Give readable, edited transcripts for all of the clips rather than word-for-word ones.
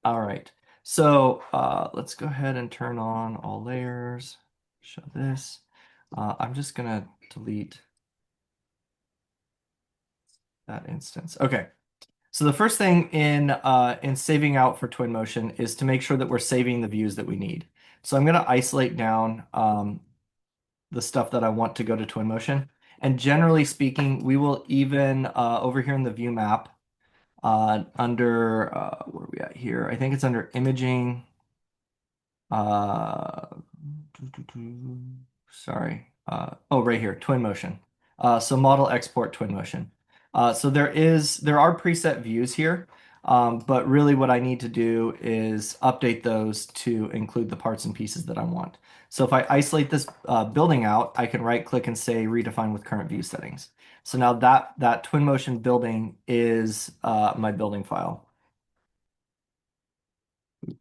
All right. So let's go ahead and turn on all layers. Show this. I'm just gonna delete that instance. Okay. So the first thing in saving out for Twinmotion is to make sure that we're saving the views that we need. So I'm going to isolate down the stuff that I want to go to Twinmotion. And generally speaking, we will even over here in the view map under where are we at here? I think it's under imaging. Uh, sorry. Oh, right here, Twinmotion. So model export Twinmotion. So there are preset views here, but really what I need to do is update those to include the parts and pieces that I want. So if I isolate this building out, I can right click and say redefine with current view settings. So now that Twinmotion building is my building file.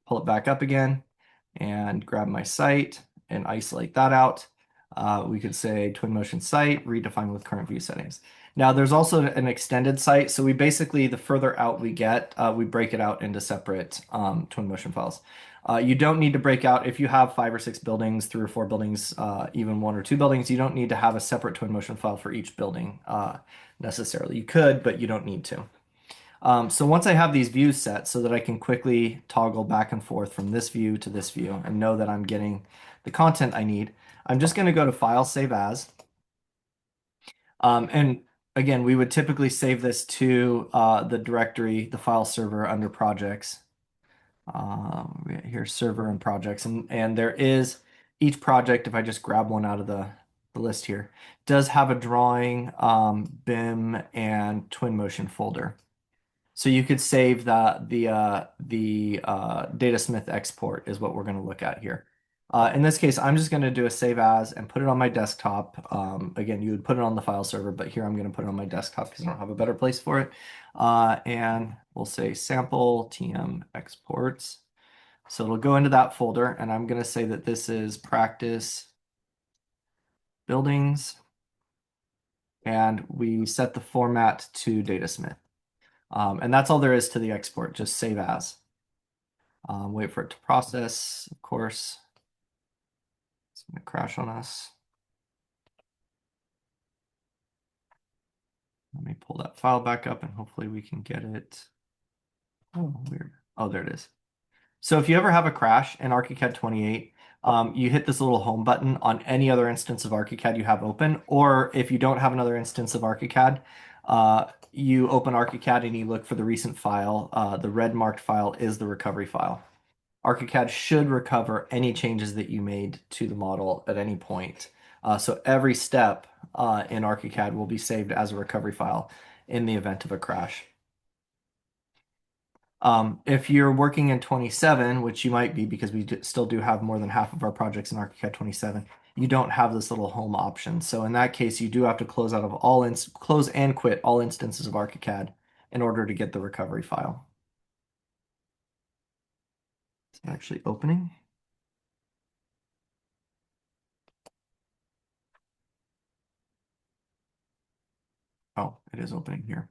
Pull it back up again and grab my site and isolate that out. We could say Twinmotion site, redefine with current view settings. Now there's also an extended site. So we basically, the further out we get, we break it out into separate Twinmotion files. You don't need to break out if you have 5 or 6 buildings, 3 or 4 buildings, even 1 or 2 buildings. You don't need to have a separate Twinmotion file for each building necessarily. You could, but you don't need to. So once I have these views set so that I can quickly toggle back and forth from this view to this view and know that I'm getting the content I need, I'm just going to go to File, Save As. And again, we would typically save this to the directory, the file server under projects. Here's server and projects. And there is each project, if I just grab one out of the list here, does have a drawing, BIM, and Twinmotion folder. So you could save the Datasmith export is what we're going to look at here. In this case, I'm just going to do a save as and put it on my desktop. Again, you would put it on the file server, but here I'm going to put it on my desktop because I don't have a better place for it. And we'll say sample tm exports. So it'll go into that folder, and I'm going to say that this is practice buildings, and we set the format to Datasmith. And that's all there is to the export, just save as. Wait for it to process, of course. It's going to crash on us. Let me pull that file back up and hopefully we can get it. Oh, weird. Oh, there it is. So if you ever have a crash in ArchiCAD 28, you hit this little home button on any other instance of ArchiCAD you have open, or if you don't have another instance of ArchiCAD, you open ArchiCAD and you look for the recent file. The red marked file is the recovery file. ArchiCAD should recover any changes that you made to the model at any point. So every step in ArchiCAD will be saved as a recovery file in the event of a crash. If you're working in 27, which you might be because we still do have more than half of our projects in ArchiCAD 27, you don't have this little home option. So in that case, you do have to close out of close and quit all instances of ArchiCAD in order to get the recovery file. It's actually opening. Oh, it is opening here.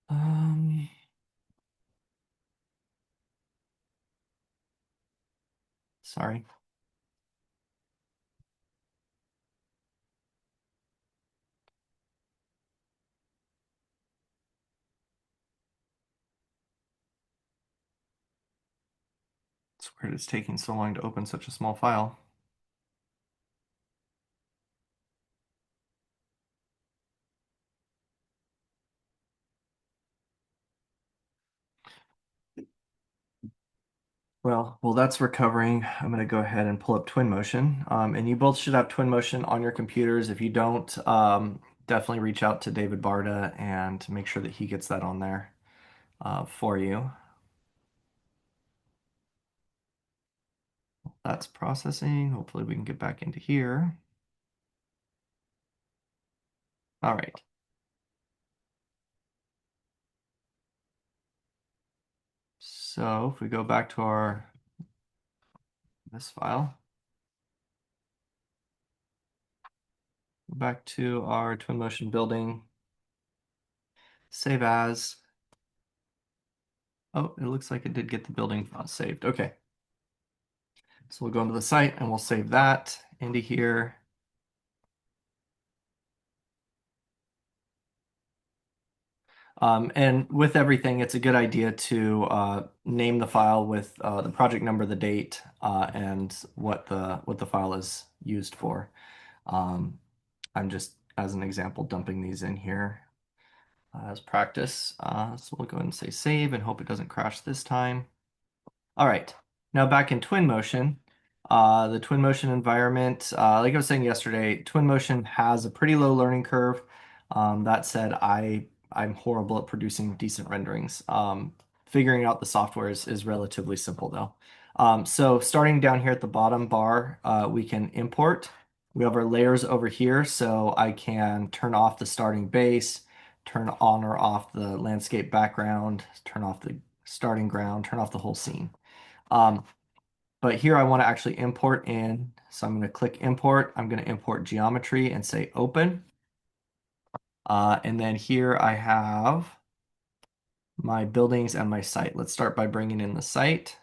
Um, Sorry. It's weird it's taking so long to open such a small file. Well, while that's recovering, I'm going to go ahead and pull up Twinmotion. And you both should have Twinmotion on your computers. If you don't, definitely reach out to David Barta and make sure that he gets that on there for you. That's processing. Hopefully we can get back into here. All right. So if we go back to this file, Go back to our Twinmotion building, save as. Oh, it looks like it did get the building saved. Okay. So we'll go into the site and we'll save that into here. And with everything, it's a good idea to name the file with the project number, the date, and what the file is used for. Um, I'm just, as an example, dumping these in here as practice. So we'll go ahead and say save and hope it doesn't crash this time. All right, now back in Twinmotion, the Twinmotion environment, like I was saying yesterday, Twinmotion has a pretty low learning curve. That said, I'm horrible at producing decent renderings. Figuring out the software is relatively simple though. So starting down here at the bottom bar, we can import. We have our layers over here, so I can turn off the starting base, turn on or off the landscape background, turn off the starting ground, turn off the whole scene. Um, but here I want to actually import in. So I'm going to click import. I'm going to import geometry and say open. And then here I have my buildings and my site. Let's start by bringing in the site.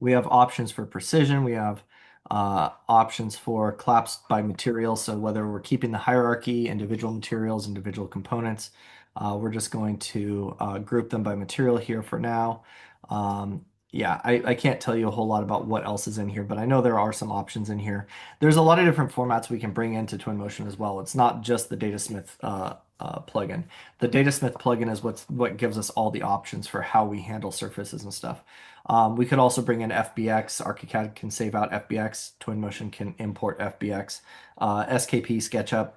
We have options for precision. We have options for collapsed by material. So whether we're keeping the hierarchy, individual materials, individual components, we're just going to group them by material here for now. Yeah, I can't tell you a whole lot about what else is in here, but I know there are some options in here. There's a lot of different formats we can bring into Twinmotion as well. It's not just the Datasmith plugin. The Datasmith plugin is what gives us all the options for how we handle surfaces and stuff. We could also bring in FBX. ArchiCAD can save out FBX. Twinmotion can import FBX. SKP SketchUp.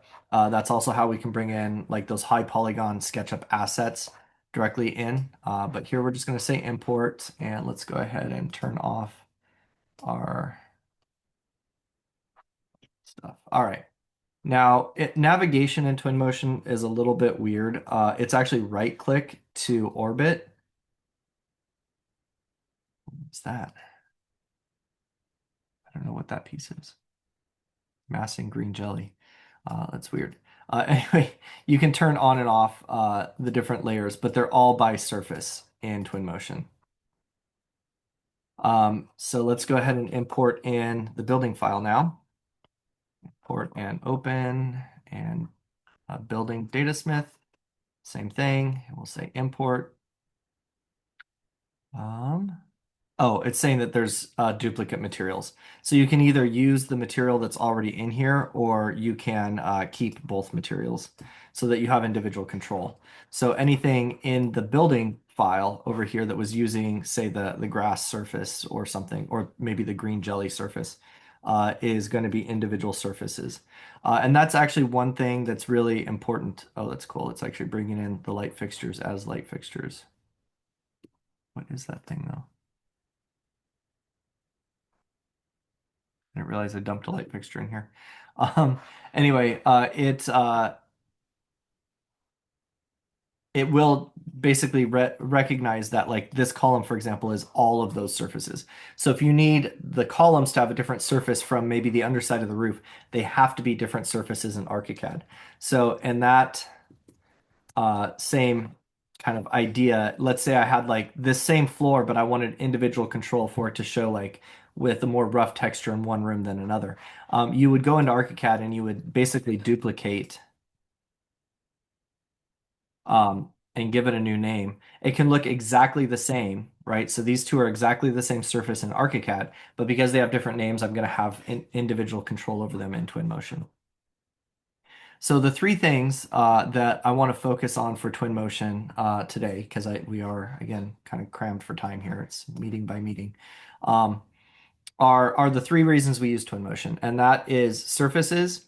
That's also how we can bring in like those high polygon SketchUp assets directly in. But here we're just going to say import, and let's go ahead and turn off our stuff. All right. Now, navigation in Twinmotion is a little bit weird. It's actually right click to orbit. What's that? I don't know what that piece is. Massing green jelly. That's weird. Anyway, you can turn on and off the different layers, but they're all by surface in Twinmotion. So let's go ahead and import in the building file now. Import and open and building datasmith. Same thing. We'll say import. Oh, it's saying that there's duplicate materials. So you can either use the material that's already in here, or you can keep both materials so that you have individual control. So anything in the building file over here that was using, say, the grass surface or something, or maybe the green jelly surface, is going to be individual surfaces. And that's actually one thing that's really important. Oh, that's cool. It's actually bringing in the light fixtures as light fixtures. What is that thing, though? I didn't realize I dumped a light fixture in here. Um, anyway, it will basically recognize that like this column, for example, is all of those surfaces. So if you need the columns to have a different surface from maybe the underside of the roof, they have to be different surfaces in ArchiCAD. So in that same kind of idea, let's say I had like this same floor, but I wanted individual control for it to show like with a more rough texture in one room than another. You would go into ArchiCAD and you would basically duplicate and give it a new name. It can look exactly the same, right? So these two are exactly the same surface in ArchiCAD, but because they have different names, I'm going to have individual control over them in Twinmotion. So the three things that I want to focus on for Twinmotion today, because we are, again, kind of crammed for time here. It's meeting by meeting. Um, are the three reasons we use Twinmotion, and that is surfaces,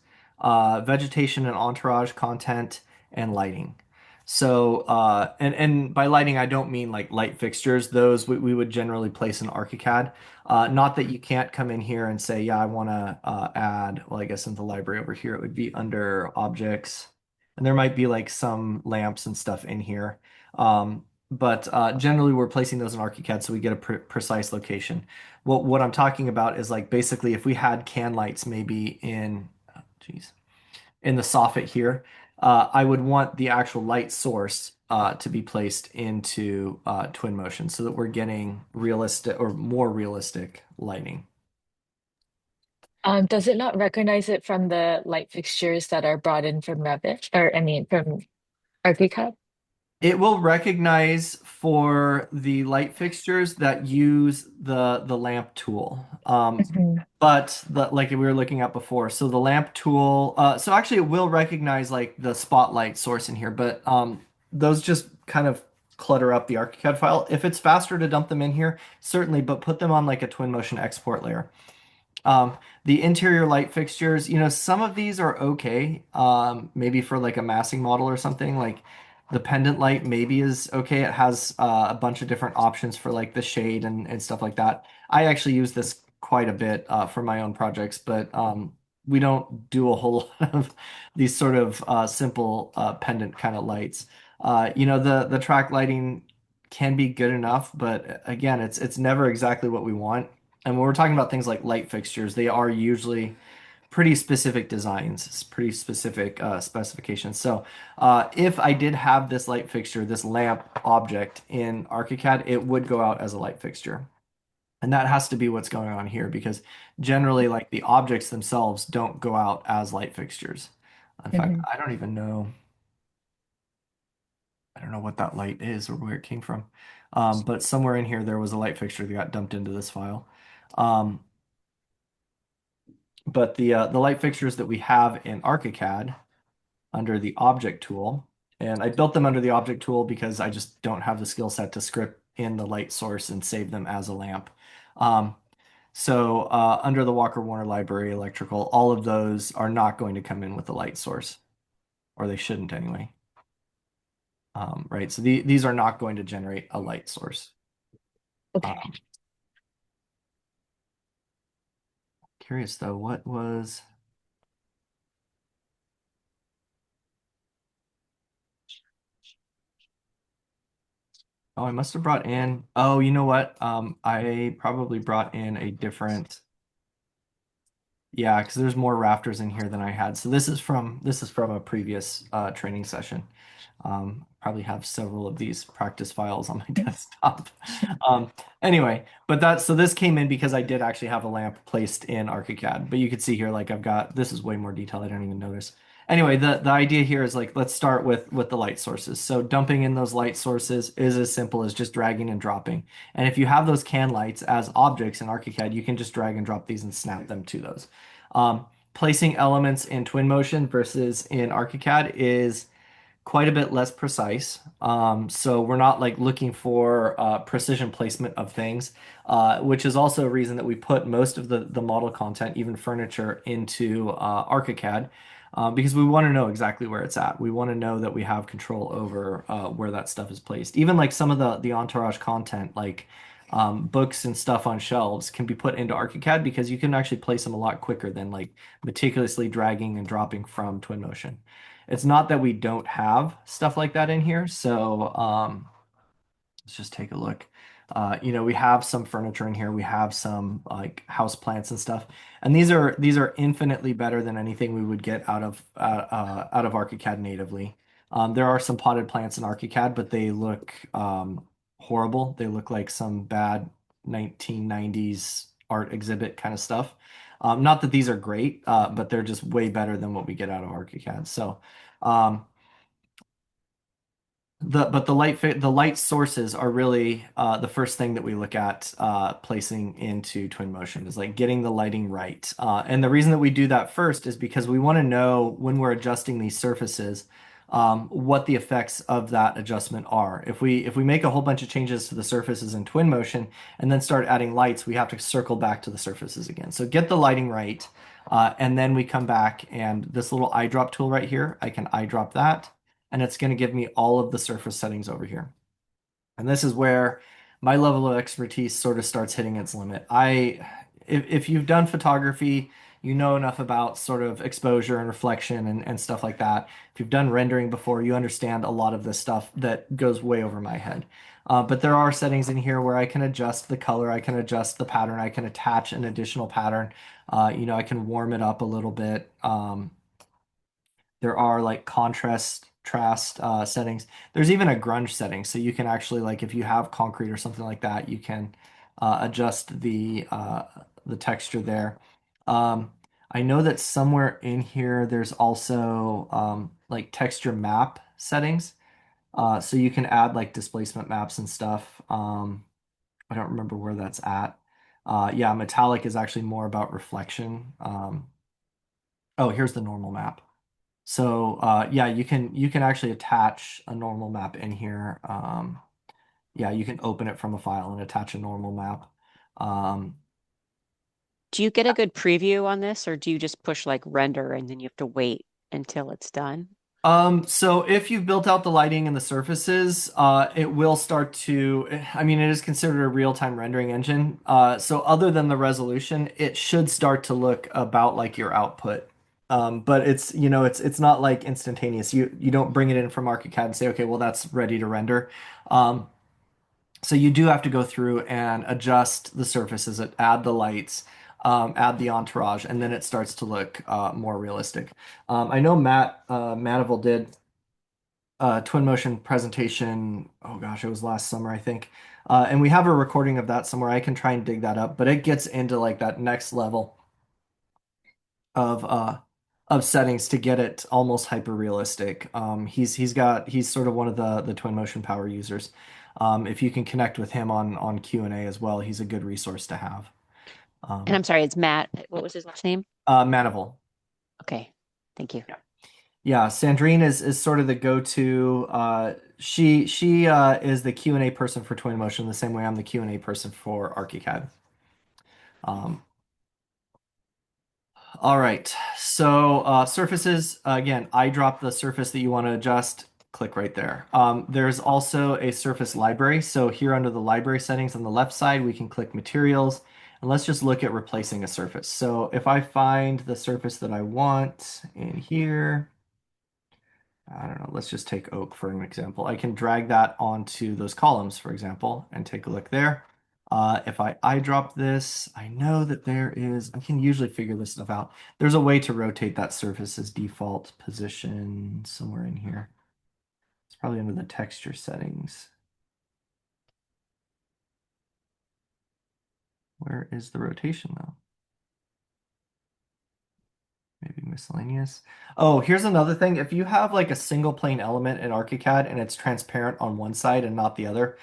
vegetation and entourage content, and lighting. So, and by lighting, I don't mean like light fixtures. Those we would generally place in ArchiCAD. Not that you can't come in here and say, yeah, I want to add, well, I guess in the library over here, it would be under objects. And there might be like some lamps and stuff in here. but generally we're placing those in ArchiCAD so we get a precise location. What I'm talking about is like basically if we had can lights maybe in, geez, in the soffit here, I would want the actual light source to be placed into Twinmotion so that we're getting realistic or more realistic lighting. Does it not recognize it from the light fixtures that are brought in from Revit, or I mean from ArchiCAD? It will recognize for the light fixtures that use the lamp tool. Mhm. But like we were looking at before, so the lamp tool, so actually it will recognize like the spotlight source in here, but those just kind of clutter up the ArchiCAD file. If it's faster to dump them in here, certainly, but put them on like a Twinmotion export layer. The interior light fixtures, some of these are okay. Maybe for like a massing model or something, like the pendant light maybe is okay. It has a bunch of different options for like the shade and stuff like that. I actually use this quite a bit for my own projects, but we don't do a whole lot of these sort of simple pendant kind of lights. The track lighting can be good enough, but again, it's never exactly what we want. And when we're talking about things like light fixtures, they are usually pretty specific designs, pretty specific specifications. So if I did have this light fixture, this lamp object in ArchiCAD, it would go out as a light fixture. And that has to be what's going on here because generally, like the objects themselves don't go out as light fixtures. In fact, Mhm. I don't know what that light is or where it came from. But somewhere in here, there was a light fixture that got dumped into this file. Um, But the light fixtures that we have in ArchiCAD under the object tool, and I built them under the object tool because I just don't have the skill set to script in the light source and save them as a lamp. Um, so under the Walker Warner Library electrical, all of those are not going to come in with the light source, or they shouldn't anyway. Right, so these are not going to generate a light source. Okay. Um, Curious though, what was? Oh, I must have brought in. Oh, you know what? I probably brought in a different. Yeah, because there's more rafters in here than I had. So this is from a previous training session. Probably have several of these practice files on my desktop. Um, anyway, but so this came in because I did actually have a lamp placed in ArchiCAD. But you can see here, like I've got this is way more detailed. I don't even notice. Anyway, the idea here is like let's start with the light sources. So dumping in those light sources is as simple as just dragging and dropping. And if you have those can lights as objects in ArchiCAD, you can just drag and drop these and snap them to those. Um, Placing elements in Twinmotion versus in ArchiCAD is quite a bit less precise. So we're not like looking for precision placement of things, which is also a reason that we put most of the model content, even furniture, into ArchiCAD. Because we want to know exactly where it's at. We want to know that we have control over where that stuff is placed. Even like some of the entourage content, like books and stuff on shelves, can be put into ArchiCAD because you can actually place them a lot quicker than like meticulously dragging and dropping from Twinmotion. It's not that we don't have stuff like that in here. So let's just take a look. We have some furniture in here. We have some like house plants and stuff, and these are infinitely better than anything we would get out of ArchiCAD natively. There are some potted plants in ArchiCAD, but they look horrible. They look like some bad 1990s art exhibit kind of stuff. Not that these are great, but they're just way better than what we get out of ArchiCAD. So. Um, the light sources are really the first thing that we look at placing into Twinmotion is like getting the lighting right. And the reason that we do that first is because we want to know when we're adjusting these surfaces what the effects of that adjustment are. If we make a whole bunch of changes to the surfaces in Twinmotion and then start adding lights, we have to circle back to the surfaces again. So get the lighting right, and then we come back and this little eyedrop tool right here, I can eyedrop that and it's going to give me all of the surface settings over here. And this is where my level of expertise sort of starts hitting its limit. If you've done photography, you know enough about sort of exposure and reflection and stuff like that. If you've done rendering before, you understand a lot of this stuff that goes way over my head. But there are settings in here where I can adjust the color, I can adjust the pattern, I can attach an additional pattern. I can warm it up a little bit. There are like contrast settings. There's even a grunge setting, so you can actually like if you have concrete or something like that, you can adjust the texture there. Um, I know that somewhere in here there's also like texture map settings, so you can add like displacement maps and stuff. I don't remember where that's at. Yeah, metallic is actually more about reflection. Oh, here's the normal map. So yeah, you can actually attach a normal map in here. Yeah, you can open it from a file and attach a normal map. Um, Do you get a good preview on this, or do you just push like render and then you have to wait until it's done? so if you've built out the lighting and the surfaces, it will start to, I mean, it is considered a real-time rendering engine. So other than the resolution, it should start to look about like your output. But it's not like instantaneous. You don't bring it in from ArchiCAD and say, okay, well, that's ready to render. Um, So you do have to go through and adjust the surfaces, add the lights, add the entourage, and then it starts to look more realistic. I know Manifold did a twin motion presentation. Oh gosh, it was last summer, I think. And we have a recording of that somewhere. I can try and dig that up, but it gets into like that next level of settings to get it almost hyper realistic. He's sort of one of the twin motion power users. If you can connect with him on Q&A as well, he's a good resource to have. And Um, I'm sorry, it's Matt. What was his last name? Manifold. Okay, thank you. Yeah. Yeah, Sandrine is sort of the go-to. She is the Q&A person for Twinmotion the same way I'm the Q&A person for ArchiCAD. Um, All right. So surfaces, again, eyedrop the surface that you want to adjust, click right there. There's also a surface library. So here under the library settings on the left side, we can click materials. And let's just look at replacing a surface. So if I find the surface that I want in here, I don't know, let's just take oak for an example. I can drag that onto those columns, for example, and take a look there. If I eyedrop this, I know that I can usually figure this stuff out. There's a way to rotate that surface's default position somewhere in here. It's probably under the texture settings. Where is the rotation though? Maybe miscellaneous. Oh, here's another thing. If you have like a single plane element in ArchiCAD and it's transparent on one side and not the other,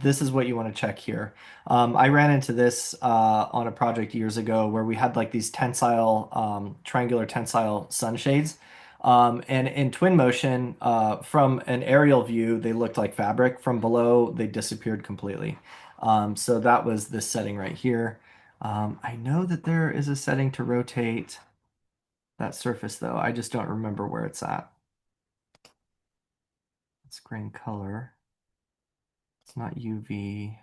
this is what you want to check here. I ran into this on a project years ago where we had like these tensile, triangular tensile sunshades. And in Twinmotion, from an aerial view, they looked like fabric. From below, they disappeared completely. So that was this setting right here. I know that there is a setting to rotate that surface though. I just don't remember where it's at. It's grain color. It's not UV.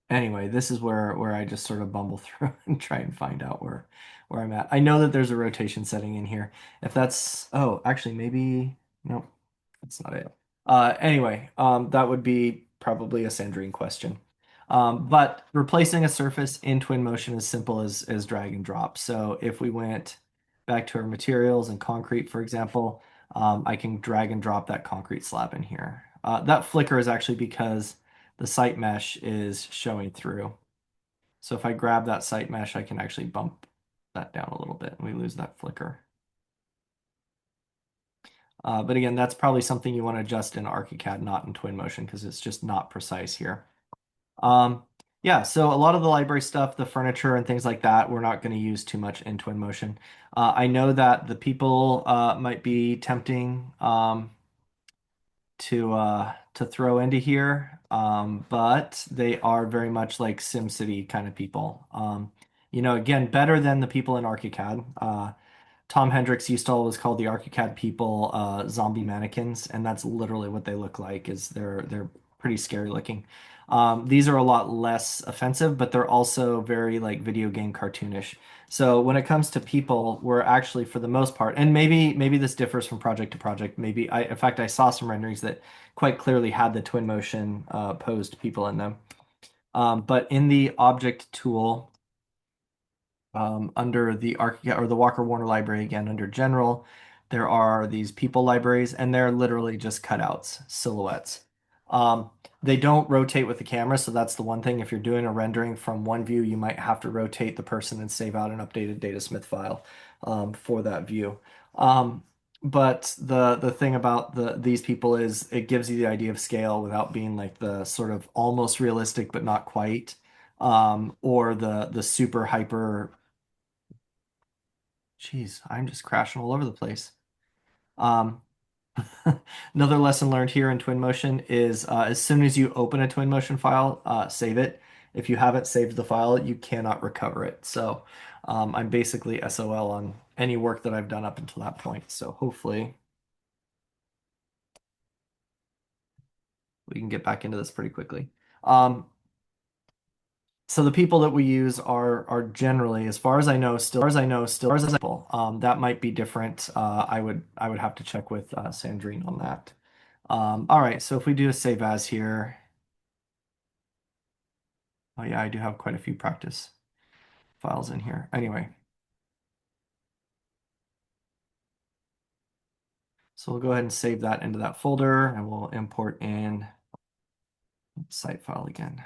Anyway, this is where I just sort of bumble through and try and find out where I'm at. I know that there's a rotation setting in here. If that's, oh, actually maybe, nope, that's not it. Anyway, that would be probably a Sandrine question. But replacing a surface in Twinmotion is simple as drag and drop. So if we went back to our materials and concrete, for example, I can drag and drop that concrete slab in here. That flicker is actually because the site mesh is showing through. So if I grab that site mesh, I can actually bump that down a little bit and we lose that flicker. But again, that's probably something you want to adjust in ArchiCAD, not in Twinmotion, because it's just not precise here. Um, yeah, so a lot of the library stuff, the furniture and things like that, we're not going to use too much in Twinmotion. I know that the people might be tempting to throw into here, but they are very much like SimCity kind of people. Again, better than the people in ArchiCAD. Tom Hendricks used to always call the ArchiCAD people zombie mannequins, and that's literally what they look like. Is they're pretty scary looking. These are a lot less offensive, but they're also very like video game cartoonish. So when it comes to people, we're actually for the most part, and maybe this differs from project to project. Maybe in fact I saw some renderings that quite clearly had the twin motion posed people in them. But in the object tool, under the ArchiCAD or the Walker Warner library again under general, there are these people libraries and they're literally just cutouts, silhouettes. Um, they don't rotate with the camera, so that's the one thing. If you're doing a rendering from one view, you might have to rotate the person and save out an updated datasmith file for that view. Um, but the thing about these people is it gives you the idea of scale without being like the sort of almost realistic but not quite, or the super hyper. Jeez, I'm just crashing all over the place. Um, Another lesson learned here in Twinmotion is as soon as you open a Twinmotion file, save it. If you haven't saved the file, you cannot recover it. So I'm basically SOL on any work that I've done up until that point. So hopefully we can get back into this pretty quickly. So the people that we use are generally, as far as I know, still as example. That might be different. I would have to check with Sandrine on that. All right, so if we do a save as here, oh yeah, I do have quite a few practice files in here. Anyway, so we'll go ahead and save that into that folder, and we'll import in site file again.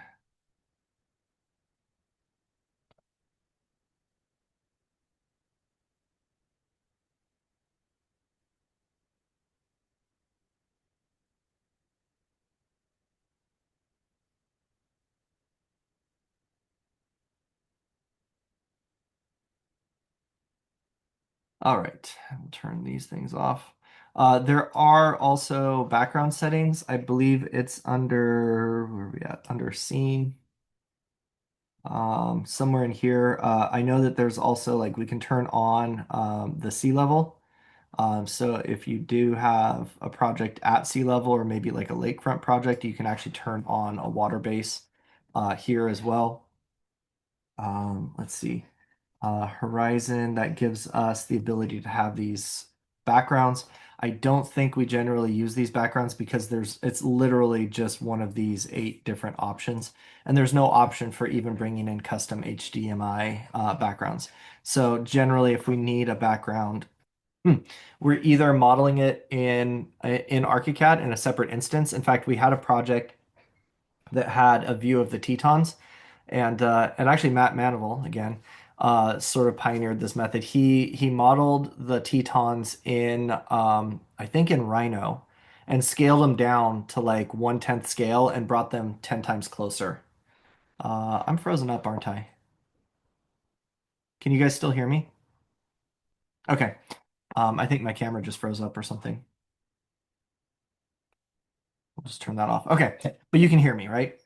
All right, we'll turn these things off. There are also background settings. I believe it's under, where are we at? Under scene, somewhere in here. I know that there's also like we can turn on the sea level. So if you do have a project at sea level or maybe like a lakefront project, you can actually turn on a water base here as well. Let's see. Horizon, that gives us the ability to have these backgrounds. I don't think we generally use these backgrounds because it's literally just one of these 8 different options, and there's no option for even bringing in custom HDMI backgrounds. So generally, if we need a background, we're either modeling it in ArchiCAD in a separate instance. In fact, we had a project that had a view of the Tetons, and actually Matt Manival again sort of pioneered this method. He modeled the Tetons in I think in Rhino and scaled them down to like 1/10 scale and brought them 10 times closer. I'm frozen up, aren't I? Can you guys still hear me? Okay. I think my camera just froze up or something. We'll just turn that off. Okay, but you can hear me, right?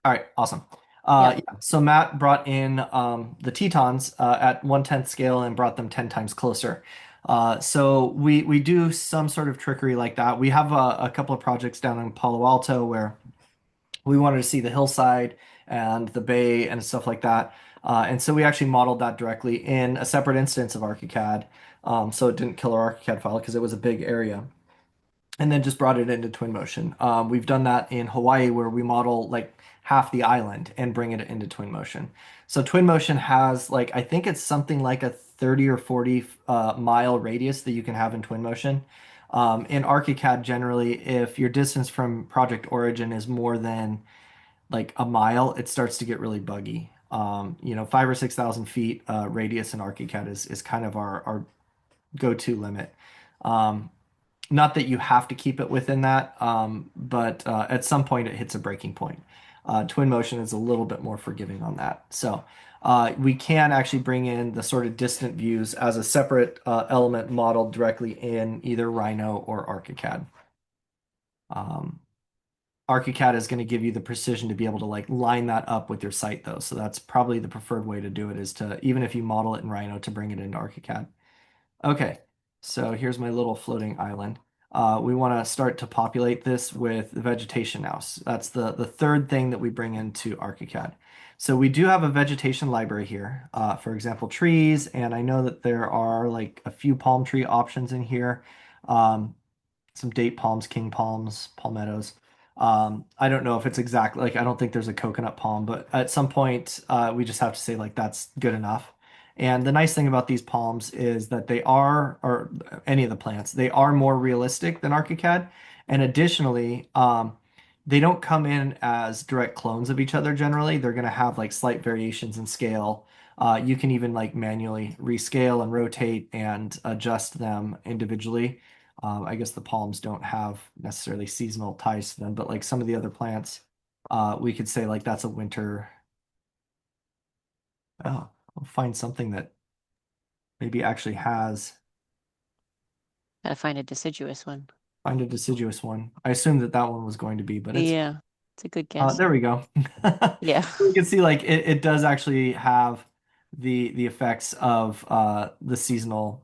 All right, awesome. Yep. Yeah, so Matt brought in the Tetons at 1/10 scale and brought them 10 times closer. So we do some sort of trickery like that. We have a couple of projects down in Palo Alto where we wanted to see the hillside and the bay and stuff like that. And so we actually modeled that directly in a separate instance of ArchiCAD. So it didn't kill our ArchiCAD file because it was a big area, and then just brought it into Twinmotion. We've done that in Hawaii where we model like half the island and bring it into Twinmotion. So Twinmotion has like I think it's something like a 30 or 40 mile radius that you can have in Twinmotion. In ArchiCAD, generally, if your distance from project origin is more than like a mile, it starts to get really buggy. 5 or 6 thousand feet radius in ArchiCAD is kind of our go-to limit. Um, Not that you have to keep it within that, but at some point it hits a breaking point. Twinmotion is a little bit more forgiving on that. So we can actually bring in the sort of distant views as a separate element modeled directly in either Rhino or ArchiCAD. Um, ArchiCAD is going to give you the precision to be able to like line that up with your site though. So that's probably the preferred way to do it is to, even if you model it in Rhino, to bring it into ArchiCAD. Okay, so here's my little floating island. we want to start to populate this with vegetation now. So that's the third thing that we bring into ArchiCAD. So we do have a vegetation library here, for example, trees, and I know that there are like a few palm tree options in here. Um, some date palms, king palms, palmettos. I don't know if it's exactly like I don't think there's a coconut palm, but at some point we just have to say like that's good enough. And the nice thing about these palms is that they are, or any of the plants, they are more realistic than ArchiCAD. And additionally, they don't come in as direct clones of each other generally. They're going to have like slight variations in scale. You can even like manually rescale and rotate and adjust them individually. I guess the palms don't have necessarily seasonal ties to them, but like some of the other plants, we could say like that's a winter. Oh, I'll find something that maybe actually has Gotta find a deciduous one. find a deciduous one. I assumed that that one was going to be, but it's Yeah, it's a good guess. there we go. Yeah. You can see like it does actually have the effects of the seasonal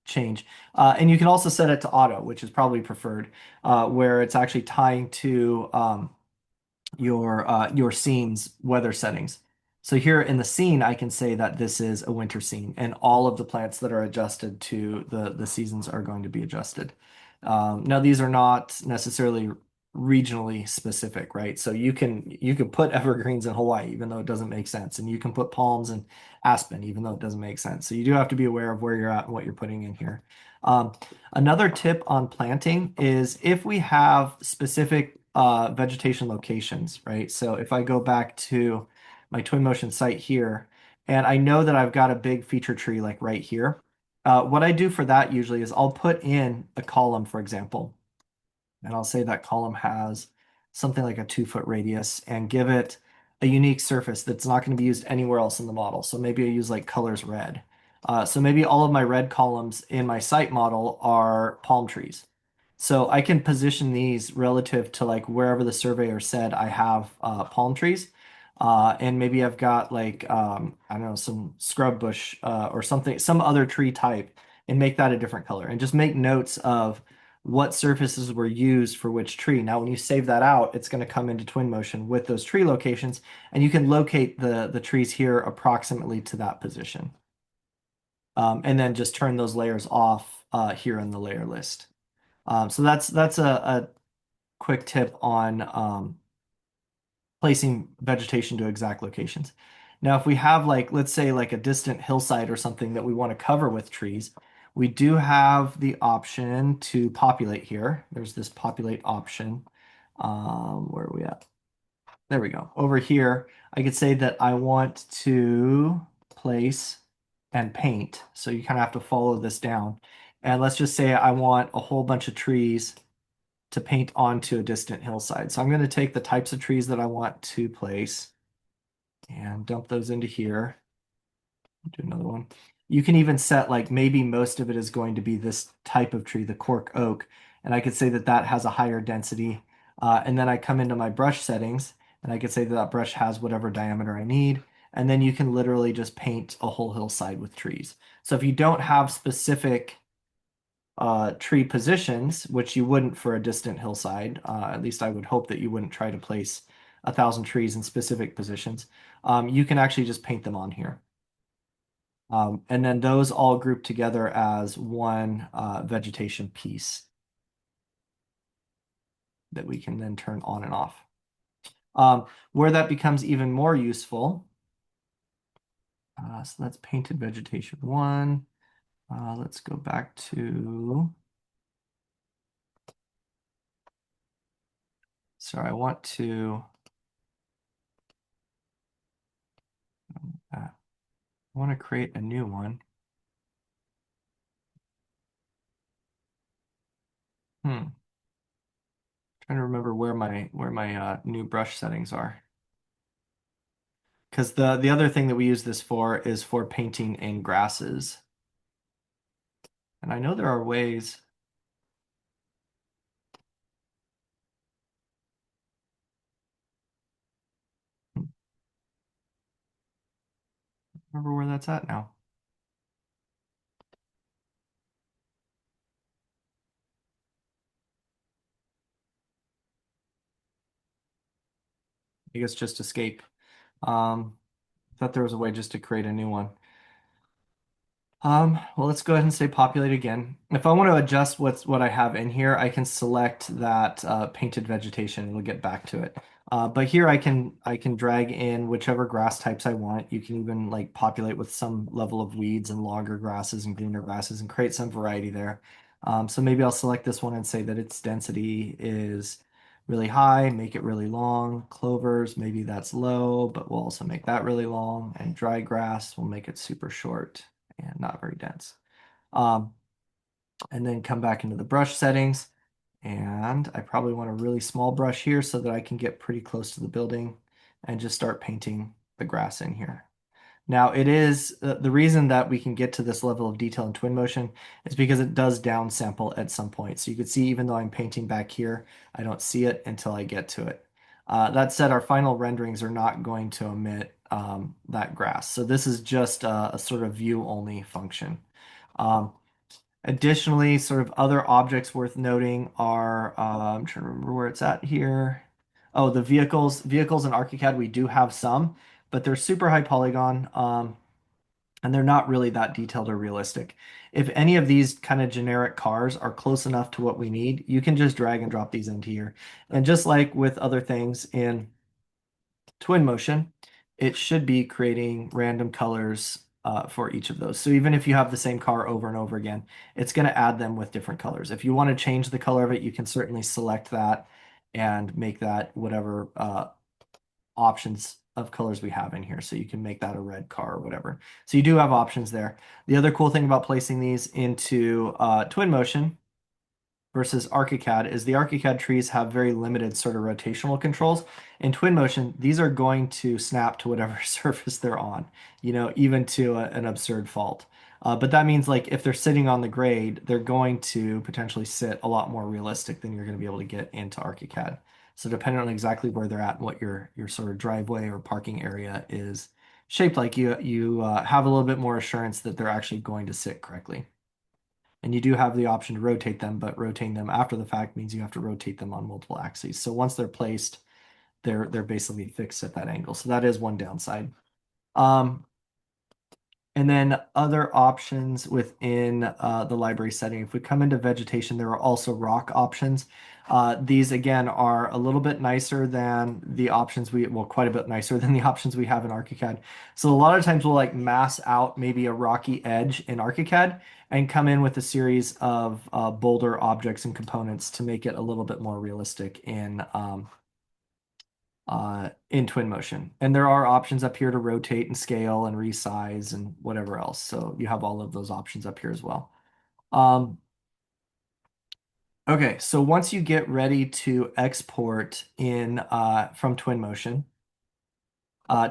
change. And you can also set it to auto, which is probably preferred, where it's actually tying to your scene's weather settings. So here in the scene, I can say that this is a winter scene, and all of the plants that are adjusted to the seasons are going to be adjusted. Now these are not necessarily regionally specific, right? So you can put evergreens in Hawaii even though it doesn't make sense, and you can put palms in Aspen even though it doesn't make sense. So you do have to be aware of where you're at and what you're putting in here. Um, Another tip on planting is if we have specific vegetation locations, right? So if I go back to my Twinmotion site here, and I know that I've got a big feature tree like right here, what I do for that usually is I'll put in a column, for example, and I'll say that column has something like a 2 foot radius and give it a unique surface that's not going to be used anywhere else in the model. So maybe I use like colors red. So maybe all of my red columns in my site model are palm trees. So I can position these relative to like wherever the surveyor said I have palm trees. And maybe I've got like, I don't know, some scrub bush or something, some other tree type and make that a different color and just make notes of what surfaces were used for which tree. Now, when you save that out, it's going to come into Twinmotion with those tree locations, and you can locate the trees here approximately to that position. And then just turn those layers off here in the layer list. So that's a quick tip on placing vegetation to exact locations. Now, if we have like, let's say like a distant hillside or something that we want to cover with trees, we do have the option to populate here. There's this populate option. Where are we at? There we go. Over here, I could say that I want to place and paint. So you kind of have to follow this down. And let's just say I want a whole bunch of trees to paint onto a distant hillside. So I'm going to take the types of trees that I want to place and dump those into here. Do another one. You can even set like maybe most of it is going to be this type of tree, the cork oak, and I could say that that has a higher density. And then I come into my brush settings and I could say that that brush has whatever diameter I need. And then you can literally just paint a whole hillside with trees. So if you don't have specific tree positions, which you wouldn't for a distant hillside. At least I would hope that you wouldn't try to place 1,000 trees in specific positions. You can actually just paint them on here. And then those all group together as one vegetation piece that we can then turn on and off. Where that becomes even more useful, so that's painted vegetation one. Let's go back to, sorry, I want to, I want to create a new one. Hmm. Trying to remember where my new brush settings are. Because the other thing that we use this for is for painting in grasses. And I know there are ways. Remember where that's at now. I guess just escape. Thought there was a way just to create a new one. Well, let's go ahead and say populate again. If I want to adjust what I have in here, I can select that painted vegetation. We'll get back to it. But here I can drag in whichever grass types I want. You can even like populate with some level of weeds and longer grasses and greener grasses and create some variety there. So maybe I'll select this one and say that its density is really high, make it really long. Clovers, maybe that's low, but we'll also make that really long. And dry grass, we'll make it super short and not very dense. Um, and then come back into the brush settings. And I probably want a really small brush here so that I can get pretty close to the building and just start painting the grass in here. Now it is the reason that we can get to this level of detail in Twinmotion is because it does downsample at some point. So you could see even though I'm painting back here, I don't see it until I get to it. That said, our final renderings are not going to omit that grass. So this is just a sort of view only function. Um, Additionally, sort of other objects worth noting are, I'm trying to remember where it's at here. Oh, the vehicles. Vehicles in ArchiCAD, we do have some, but they're super high polygon, and they're not really that detailed or realistic. If any of these kind of generic cars are close enough to what we need, you can just drag and drop these into here. And just like with other things in Twinmotion, it should be creating random colors for each of those. So even if you have the same car over and over again, it's going to add them with different colors. If you want to change the color of it, you can certainly select that and make that whatever options of colors we have in here. So you can make that a red car or whatever. So you do have options there. The other cool thing about placing these into Twinmotion versus ArchiCAD is the ArchiCAD trees have very limited sort of rotational controls. In Twinmotion, these are going to snap to whatever surface they're on, even to an absurd fault. But that means like if they're sitting on the grade, they're going to potentially sit a lot more realistic than you're going to be able to get into ArchiCAD. So depending on exactly where they're at and what your sort of driveway or parking area is shaped like, you have a little bit more assurance that they're actually going to sit correctly. And you do have the option to rotate them, but rotating them after the fact means you have to rotate them on multiple axes. So once they're placed, they're basically fixed at that angle. So that is one downside. Um, and then other options within the library setting. If we come into vegetation, there are also rock options. These again are a little bit nicer than the options well, quite a bit nicer than the options we have in ArchiCAD. So a lot of times we'll like mass out maybe a rocky edge in ArchiCAD and come in with a series of boulder objects and components to make it a little bit more realistic in Twinmotion. And there are options up here to rotate and scale and resize and whatever else. So you have all of those options up here as well. Okay, so once you get ready to export in from Twinmotion,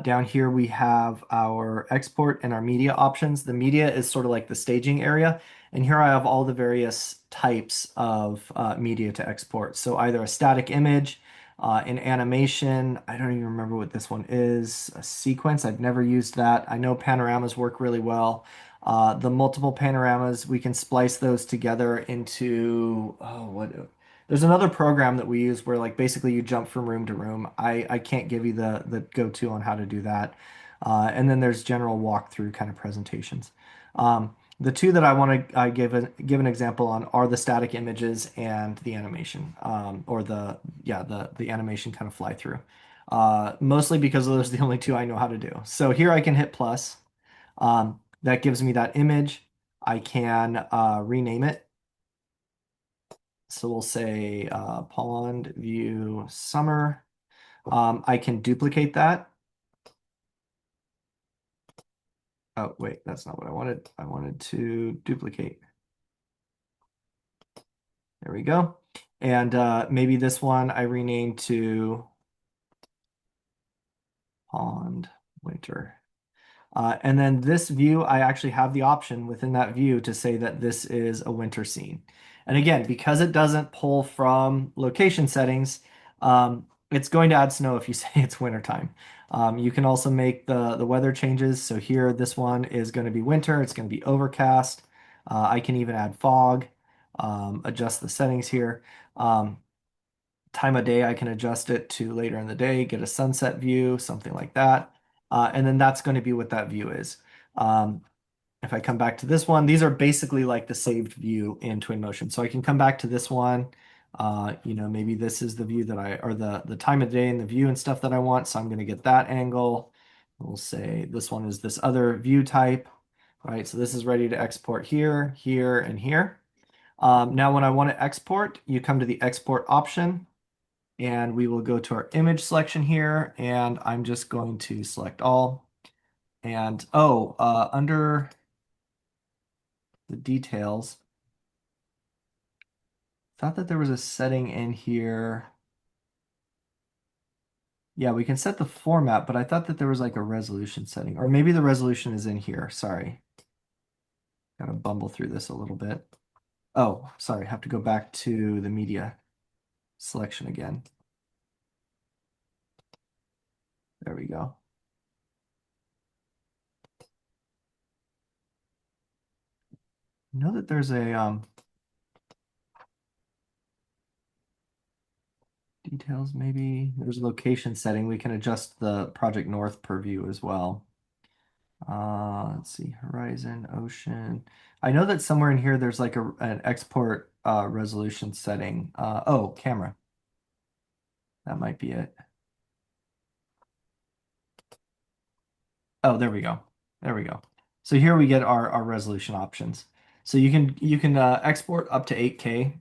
down here we have our export and our media options. The media is sort of like the staging area. And here I have all the various types of media to export. So either a static image, an animation, I don't even remember what this one is, a sequence, I've never used that. I know panoramas work really well. The multiple panoramas, we can splice those together into, there's another program that we use where like basically you jump from room to room. I can't give you the go-to on how to do that. And then there's general walkthrough kind of presentations. The two that I want to give an example on are the static images and the animation, or the animation kind of fly through. Mostly because those are the only two I know how to do. So here I can hit plus. That gives me that image. I can rename it. So we'll say pond view summer. I can duplicate that. Oh, wait, that's not what I wanted. I wanted to duplicate. There we go. And maybe this one I renamed to pond winter. And then this view, I actually have the option within that view to say that this is a winter scene. And again, because it doesn't pull from location settings, it's going to add snow if you say it's wintertime. You can also make the weather changes. So here, this one is going to be winter. It's going to be overcast. I can even add fog, adjust the settings here. Time of day, I can adjust it to later in the day, get a sunset view, something like that. And then that's going to be what that view is. Um, if I come back to this one, these are basically like the saved view in Twinmotion. So I can come back to this one. Maybe this is the view that or the time of day and the view and stuff that I want. So I'm going to get that angle. We'll say this one is this other view type, right? So this is ready to export here, here, and here. Now when I want to export, you come to the export option and we will go to our image selection here, and I'm just going to select all. And under the details, thought that there was a setting in here. Yeah, we can set the format, but I thought that there was like a resolution setting, or maybe the resolution is in here. Sorry. Gotta bumble through this a little bit. Oh, sorry, have to go back to the media selection again. There we go. Know that there's a details, maybe there's a location setting. We can adjust the Project North purview as well. Let's see, horizon, ocean. I know that somewhere in here there's like an export resolution setting. Oh, camera. That might be it. Oh, there we go. There we go. So here we get our resolution options. So you can export up to 8K.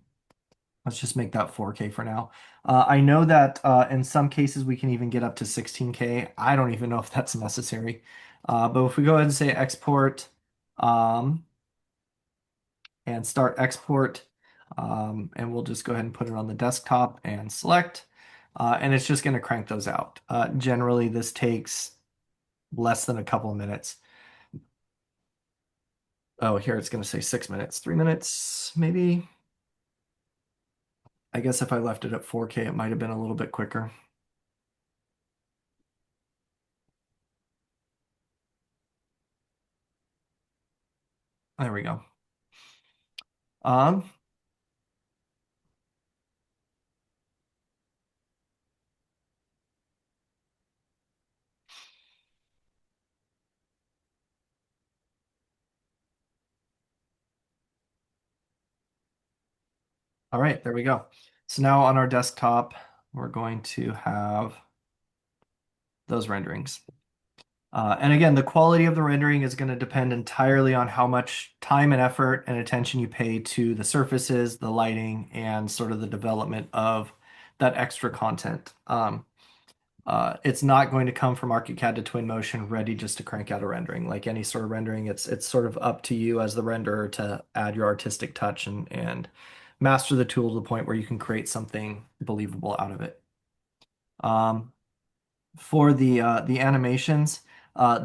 Let's just make that 4K for now. I know that in some cases we can even get up to 16K. I don't even know if that's necessary. But if we go ahead and say export and start export, and we'll just go ahead and put it on the desktop and select, and it's just going to crank those out. Generally, this takes less than a couple of minutes. Oh, here it's going to say 6 minutes, 3 minutes, maybe. I guess if I left it at 4K, it might have been a little bit quicker. There we go. Um, all right, there we go. So now on our desktop, we're going to have those renderings. And again, the quality of the rendering is going to depend entirely on how much time and effort and attention you pay to the surfaces, the lighting, and sort of the development of that extra content. It's not going to come from ArchiCAD to Twinmotion ready just to crank out a rendering. Like any sort of rendering, it's sort of up to you as the renderer to add your artistic touch and master the tool to the point where you can create something believable out of it. For the animations,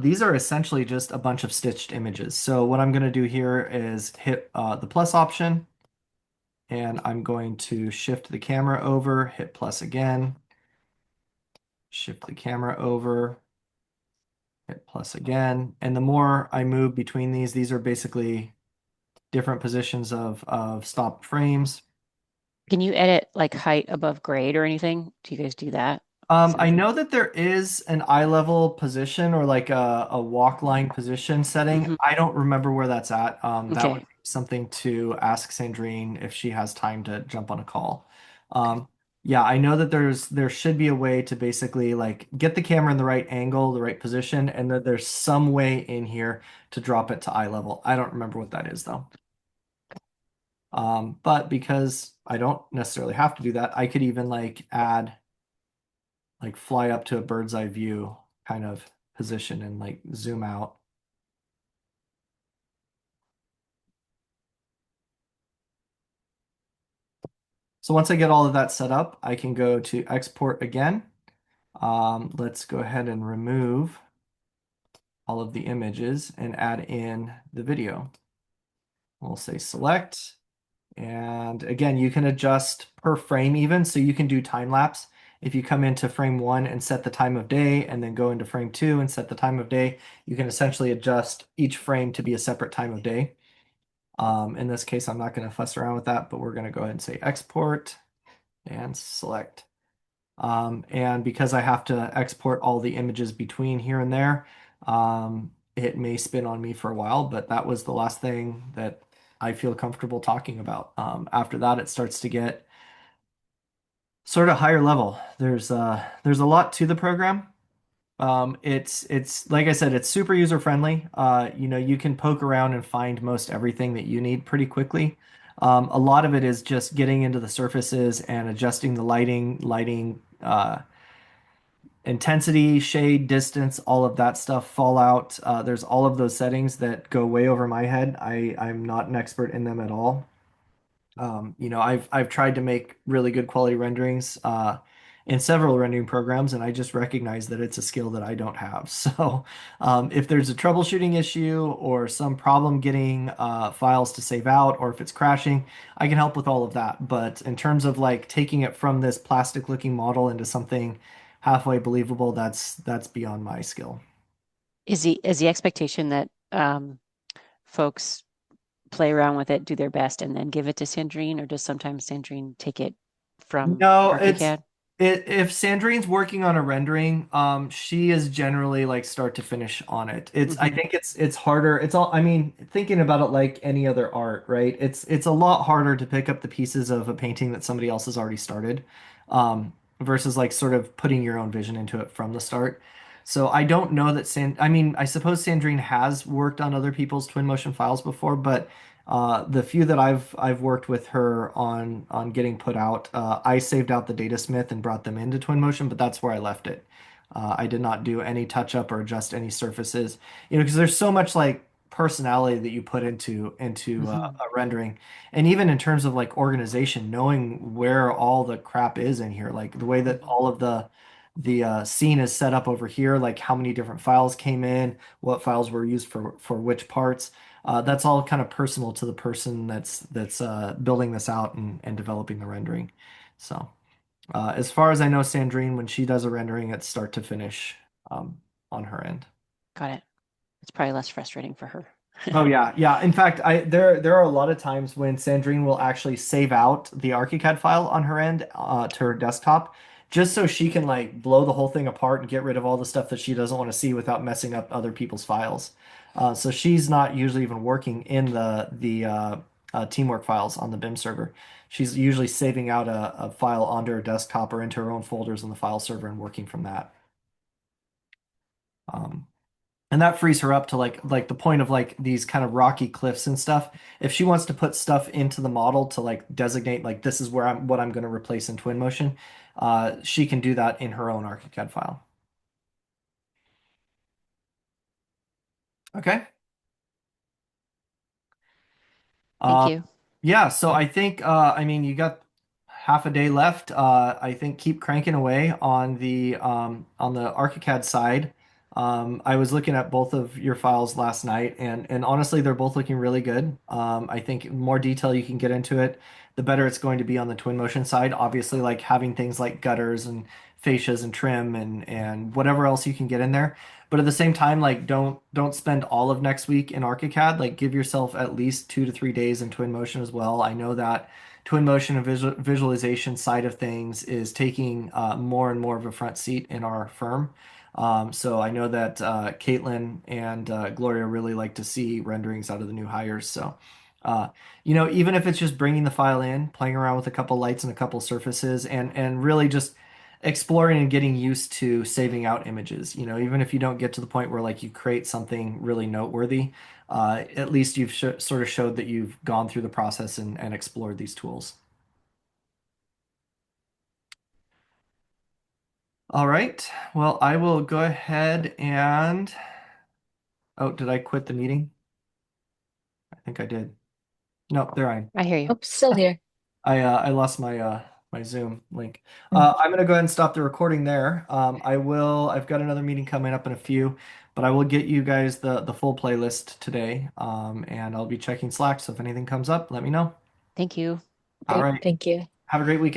these are essentially just a bunch of stitched images. So what I'm going to do here is hit the plus option, and I'm going to shift the camera over, hit plus again, shift the camera over, hit plus again. And the more I move between these are basically different positions of stopped frames. Can you edit like height above grade or anything? Do you guys do that? I know that there is an eye level position or like a walk line position setting. Hmm. I don't remember where that's at. That would Okay. be something to ask Sandrine if she has time to jump on a call. Yeah, I know that there should be a way to basically like get the camera in the right angle, the right position, and that there's some way in here to drop it to eye level. I don't remember what that is though. But because I don't necessarily have to do that, I could even like add like fly up to a bird's eye view kind of position and like zoom out. So once I get all of that set up, I can go to export again. Let's go ahead and remove all of the images and add in the video. We'll say select. And again, you can adjust per frame even, so you can do time lapse. If you come into frame 1 and set the time of day and then go into frame 2 and set the time of day, you can essentially adjust each frame to be a separate time of day. In this case, I'm not going to fuss around with that, but we're going to go ahead and say export. and select. And because I have to export all the images between here and there, it may spin on me for a while, but that was the last thing that I feel comfortable talking about. After that, it starts to get sort of higher level. There's a lot to the program. It's like I said, it's super user friendly. You can poke around and find most everything that you need pretty quickly. A lot of it is just getting into the surfaces and adjusting the lighting, intensity, shade, distance, all of that stuff, fallout. There's all of those settings that go way over my head. I'm not an expert in them at all. I've tried to make really good quality renderings in several rendering programs, and I just recognize that it's a skill that I don't have. So, if there's a troubleshooting issue or some problem getting files to save out, or if it's crashing, I can help with all of that. But in terms of like taking it from this plastic-looking model into something halfway believable, that's beyond my skill. Is the expectation that folks play around with it, do their best, and then give it to Sandrine, or does sometimes Sandrine take it from No, ArchiCAD? if Sandrine's working on a rendering, she is generally like start to finish on it. I Hmm. think it's harder. It's all I mean, thinking about it like any other art, right? It's a lot harder to pick up the pieces of a painting that somebody else has already started, versus like sort of putting your own vision into it from the start. So I don't know that I mean, I suppose Sandrine has worked on other people's Twinmotion files before, but the few that I've worked with her on getting put out, I saved out the datasmith and brought them into Twinmotion, but that's where I left it. I did not do any touch up or adjust any surfaces, because there's so much like personality that you put into Hmm. a rendering, and even in terms of like organization, knowing where all the crap is in here, like the way that Hmm. all of the scene is set up over here, like how many different files came in, what files were used for which parts. That's all kind of personal to the person that's building this out and developing the rendering. So, as far as I know, Sandrine, when she does a rendering, it's start to finish on her end. Got it. It's probably less frustrating for her. Oh yeah, yeah. In fact, there are a lot of times when Sandrine will actually save out the ArchiCAD file on her end to her desktop, just so she can like blow the whole thing apart and get rid of all the stuff that she doesn't want to see without messing up other people's files. So she's not usually even working in the teamwork files on the BIM server. She's usually saving out a file onto her desktop or into her own folders on the file server and working from that. Um, and that frees her up to like the point of like these kind of rocky cliffs and stuff. If she wants to put stuff into the model to like designate like this is where I'm going to replace in Twinmotion, she can do that in her own ArchiCAD file. Okay. Thank Uh, you. yeah, so I think I mean you got half a day left. I think keep cranking away on the ArchiCAD side. I was looking at both of your files last night, and honestly, they're both looking really good. I think more detail you can get into it, the better it's going to be on the Twinmotion side. Obviously, like having things like gutters and fascias and trim and whatever else you can get in there. But at the same time, like don't spend all of next week in ArchiCAD. Like give yourself at least 2 to 3 days in Twinmotion as well. I know that Twinmotion and visualization side of things is taking more and more of a front seat in our firm. So I know that Caitlin and Gloria really like to see renderings out of the new hires. So, uh, even if it's just bringing the file in, playing around with a couple lights and a couple surfaces, and really just exploring and getting used to saving out images. Even if you don't get to the point where like you create something really noteworthy, at least you've sort of showed that you've gone through the process and explored these tools. All right. Well, I will go ahead and. Oh, did I quit the meeting? I think I did. No, there I am. I hear you. Oh, still here. I lost my Zoom link. Mm. I'm gonna go ahead and stop the recording there. I've got another meeting coming up in a few, but I will get you guys the full playlist today. And I'll be checking Slack, so if anything comes up, let me know. Thank you. All Great. right. Thank you. Have a great weekend.